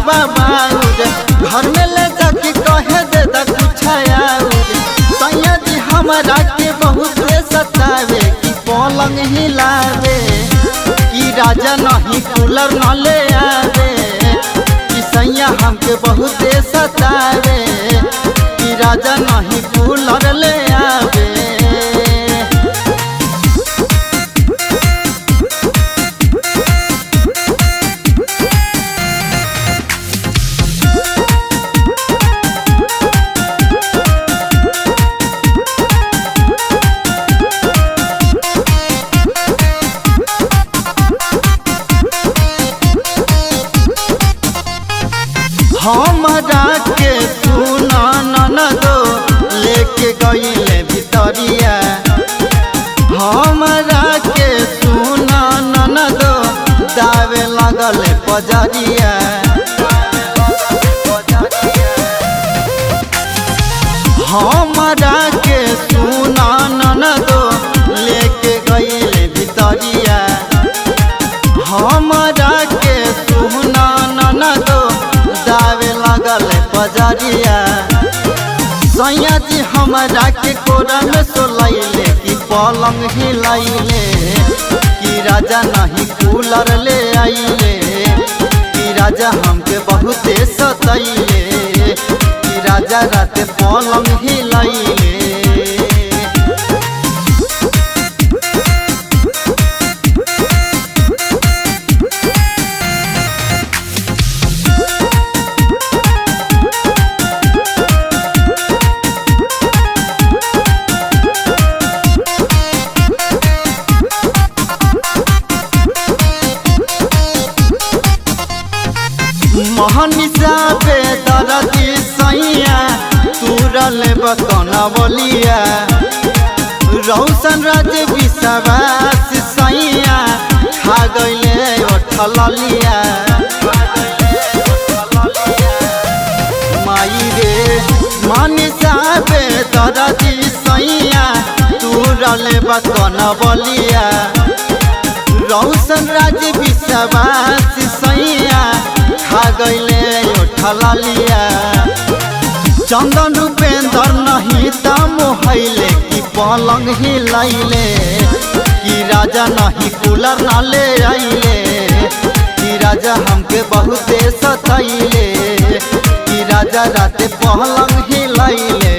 बाबाउर घर में ले जाके कहे दे दा कुछ आउर। सैया जी हमरा के बहुत सतावे कि पलंग हिलावे कि राजा नहीं कूलर न ले आवे। कि सैया हमके बहुत सतावे कि राजा नहीं कूलर ले आवे। हमरा के सुना ननदो लेके गईले भितरिया। हमरा के सुना ननदो दावे लगल पजरिया। हमरा के सुना ननदो लेके गईले भितरिया। हमरा के सुना ननदो दावे लगल पजरिया। सैया जी हमरा के कोरा में सोलैले कि पलंग हिलैले कि राजा नहीं कूलर ले आइले। कि राजा हमके बहुत सतैले कि राजा रात पलंग हिलैले। महनिसा बेदरदी सैया तुरल बकनवलिया। रौशन राज विश्वास सैया खा गईले ओठलिया। माई रे महनिसा बेदरदी सैया तुरल बकनवलिया। रौशन राज विश्वास सैया खा गईले ओठलिया। चंदन रूपेंद्र नहीं मोहले कि पलंग हिलैले कि राजा नहीं कूलर न ले आइले। कि राजा हमके बहुत सतैले कि राजा रात पलंग हिलैले।